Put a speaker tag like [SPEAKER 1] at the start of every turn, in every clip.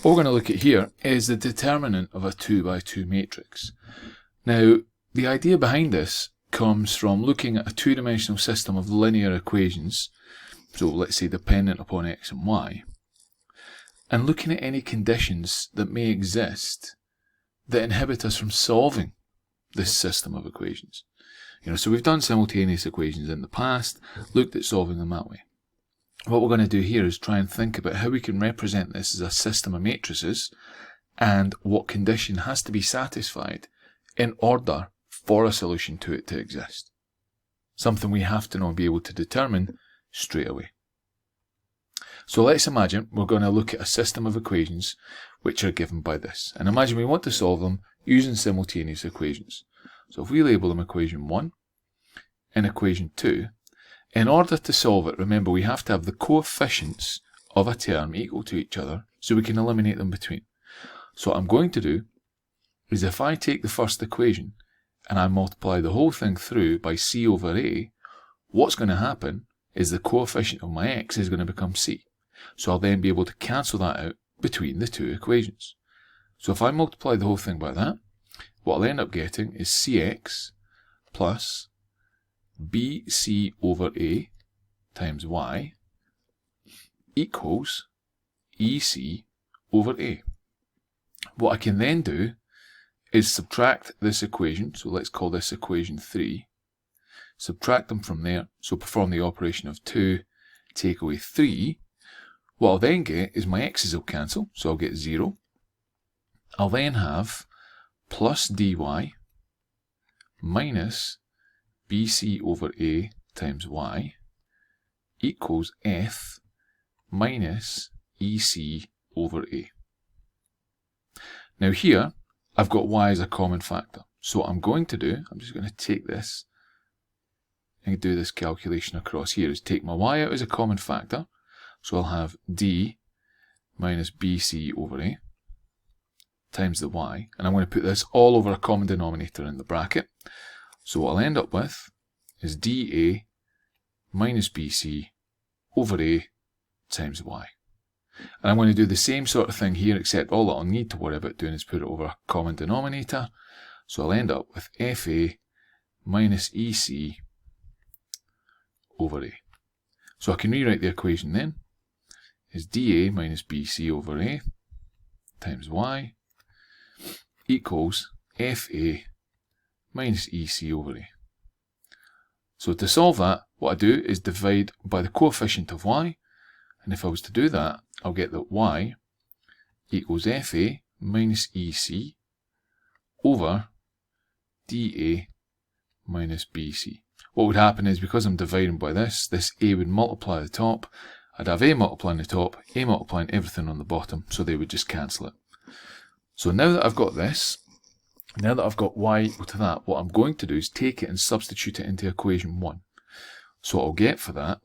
[SPEAKER 1] What we're going to look at here is the determinant of a 2 by 2 matrix. Now, the idea behind this comes from looking at a two-dimensional system of linear equations, so let's say dependent upon x and y, and looking at any conditions that may exist that inhibit us from solving this system of equations. So we've done simultaneous equations in the past, looked at solving them that way. What we're going to do here is try and think about how we can represent this as a system of matrices and what condition has to be satisfied in order for a solution to it to exist. Something we have to know and be able to determine straight away. So let's imagine we're going to look at a system of equations which are given by this. And imagine we want to solve them using simultaneous equations. So if we label them equation 1 and equation 2, in order to solve it, remember we have to have the coefficients of a term equal to each other so we can eliminate them between. So what I'm going to do is if I take the first equation and I multiply the whole thing through by c over a, what's going to happen is the coefficient of my x is going to become c. So I'll then be able to cancel that out between the two equations. So if I multiply the whole thing by that, what I'll end up getting is cx plus bc over a times y equals ec over a. What I can then do is subtract this equation, so let's call this equation 3, subtract them from there, so perform the operation of 2, take away 3. What I'll then get is my x's will cancel, so I'll get 0. I'll then have plus dy minus bc over a times y equals f minus ec over a. Now here, I've got y as a common factor. So what I'm going to do, I'm just going to take this and do this calculation across here, is take my y out as a common factor. So I'll have d minus bc over a times the y. And I'm going to put this all over a common denominator in the bracket. So what I'll end up with is dA minus BC over A times Y. And I'm going to do the same sort of thing here, except all that I'll need to worry about doing is put it over a common denominator. So I'll end up with FA minus EC over A. So I can rewrite the equation then as dA minus BC over A times Y equals FA minus EC over A. So to solve that, what I do is divide by the coefficient of y, and if I was to do that, I'll get that y equals FA minus EC over dA minus BC. What would happen is, because I'm dividing by this A would multiply the top, I'd have A multiplying the top, A multiplying everything on the bottom, so they would just cancel it. So now that I've got this, now that I've got y equal to that, what I'm going to do is take it and substitute it into equation 1. So what I'll get for that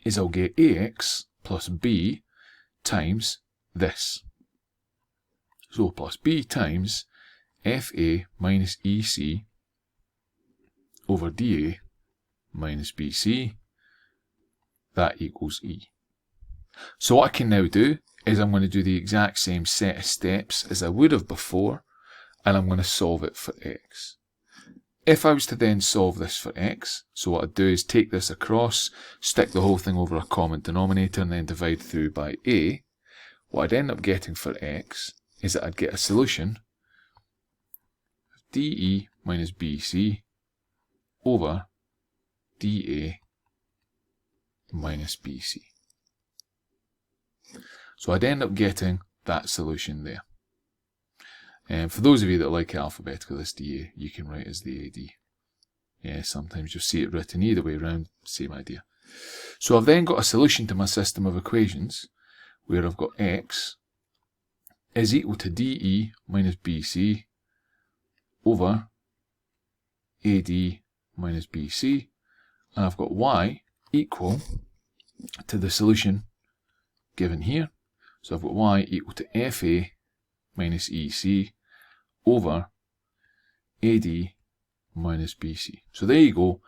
[SPEAKER 1] is I'll get ax plus b times this. So plus b times fa minus ec over dA minus bc, that equals e. So what I can now do is I'm going to do the exact same set of steps as I would have before, and I'm going to solve it for x. If I was to then solve this for x, so what I'd do is take this across, stick the whole thing over a common denominator, and then divide through by a, what I'd end up getting for x is that I'd get a solution of dE minus BC over dA minus BC. So I'd end up getting that solution there. And for those of you that like alphabetical, this dA, you can write as the AD. Yeah, sometimes you'll see it written either way around, same idea. So I've then got a solution to my system of equations where I've got x is equal to dE minus BC over AD minus BC, and I've got y equal to the solution given here. So I've got y equal to FA minus EC over AD minus BC. So there you go.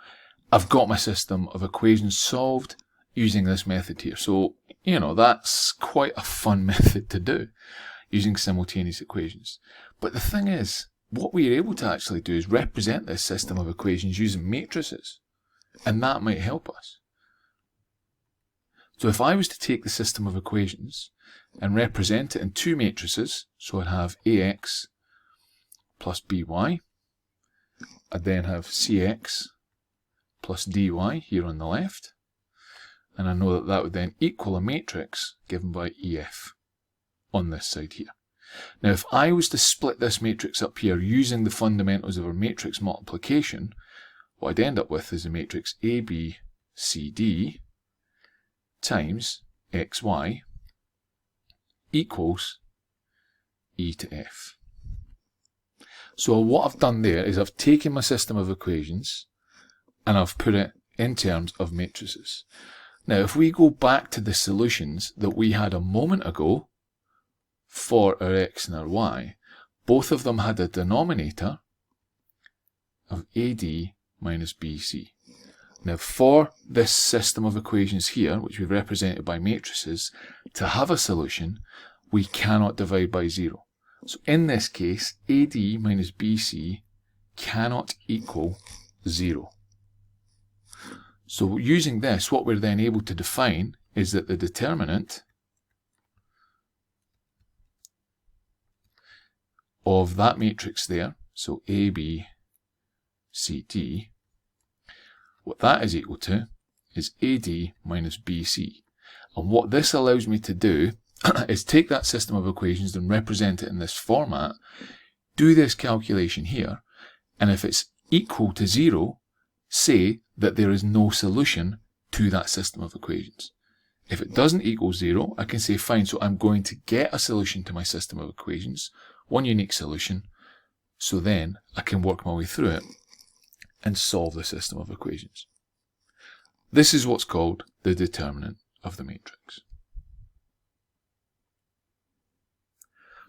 [SPEAKER 1] I've got my system of equations solved using this method here. So you know, that's quite a fun method to do, using simultaneous equations. But the thing is, what we're able to actually do is represent this system of equations using matrices, and that might help us. So if I was to take the system of equations and represent it in two matrices, so I'd have AX plus BY, I'd then have CX plus DY here on the left, and I know that that would then equal a matrix given by EF on this side here. Now if I was to split this matrix up here using the fundamentals of our matrix multiplication, what I'd end up with is a matrix ABCD times XY equals E to F. So what I've done there is I've taken my system of equations and I've put it in terms of matrices. Now if we go back to the solutions that we had a moment ago for our X and our Y, both of them had a denominator of AD minus BC. Now for this system of equations here, which we've represented by matrices, to have a solution, we cannot divide by 0. So in this case, AD minus BC cannot equal 0. So using this, what we're then able to define is that the determinant of that matrix there, so A, B, C, D, what that is equal to is AD minus BC. And what this allows me to do is take that system of equations and represent it in this format, do this calculation here, and if it's equal to 0, say that there is no solution to that system of equations. If it doesn't equal 0, I can say fine, so I'm going to get a solution to my system of equations, one unique solution, so then I can work my way through it and solve the system of equations. This is what's called the determinant of the matrix.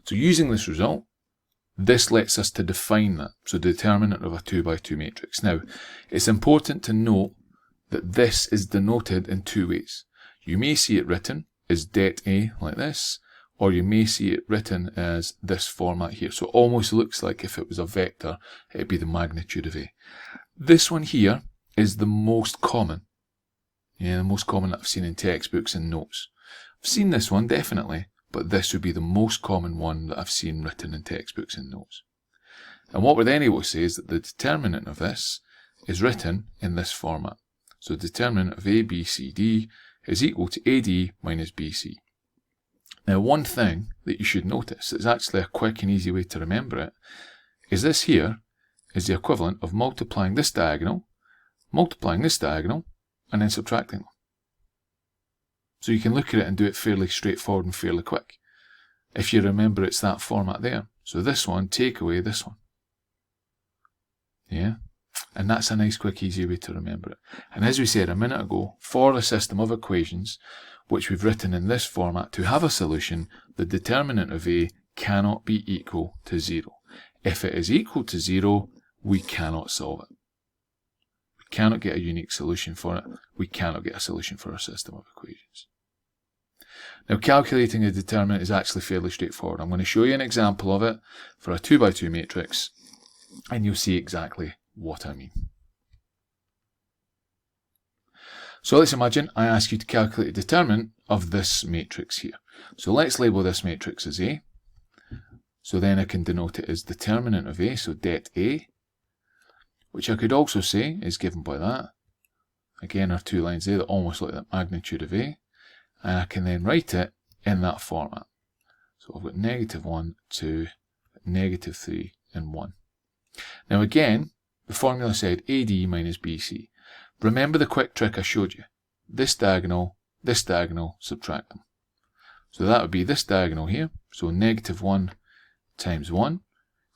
[SPEAKER 1] So using this result, this lets us to define that, so determinant of a 2 by 2 matrix. Now, it's important to note that this is denoted in two ways. You may see it written as det A like this, or you may see it written as this format here. So it almost looks like if it was a vector, it'd be the magnitude of A. This one here is the most common. Yeah, the most common that I've seen in textbooks and notes. I've seen this one, definitely, but this would be the most common one that I've seen written in textbooks and notes. And what we're then able to say is that the determinant of this is written in this format. So determinant of A, B, C, D is equal to AD minus BC. Now one thing that you should notice, is actually a quick and easy way to remember it, is this here is the equivalent of multiplying this diagonal, and then subtracting them. So you can look at it and do it fairly straightforward and fairly quick. If you remember, it's that format there. So this one, take away this one. Yeah? And that's a nice, quick, easy way to remember it. And as we said a minute ago, for a system of equations, which we've written in this format, to have a solution, the determinant of A cannot be equal to 0. If it is equal to 0, we cannot solve it. We cannot get a unique solution for it. We cannot get a solution for our system of equations. Now, calculating a determinant is actually fairly straightforward. I'm going to show you an example of it for a 2 by 2 matrix, and you'll see exactly what I mean. So let's imagine I ask you to calculate a determinant of this matrix here. So let's label this matrix as A. So then I can denote it as determinant of A, so det A, which I could also say is given by that. Again, our two lines there that almost look like the magnitude of A. And I can then write it in that format. So I've got -1, 2, -3, and 1. Now again, the formula said AD minus BC. Remember the quick trick I showed you. This diagonal, subtract them. So that would be this diagonal here. So -1 times 1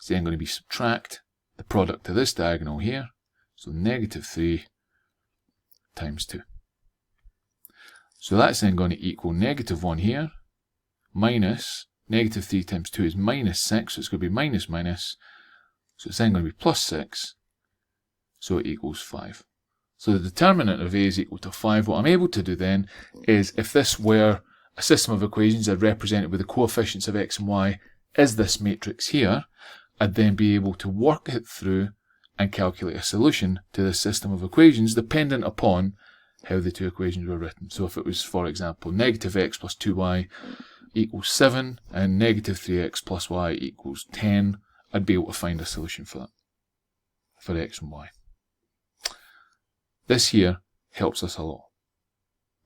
[SPEAKER 1] is then going to be subtract the product of this diagonal here. So -3 times 2. So that's then going to equal -1 here, minus -3 times 2 is -6, so it's going to be minus, so it's then going to be +6, so it equals 5. So the determinant of A is equal to 5. What I'm able to do then is, if this were a system of equations I'd represented with the coefficients of x and y is this matrix here, I'd then be able to work it through and calculate a solution to this system of equations dependent upon how the two equations were written. So if it was, for example, negative x plus 2y equals 7 and negative 3x plus y equals 10, I'd be able to find a solution for that, for x and y. This here helps us a lot.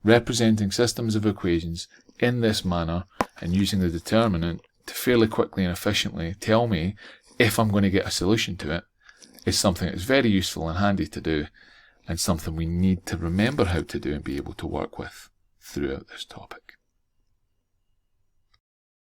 [SPEAKER 1] Representing systems of equations in this manner and using the determinant to fairly quickly and efficiently tell me if I'm going to get a solution to it is something that's very useful and handy to do, and something we need to remember how to do and be able to work with throughout this topic.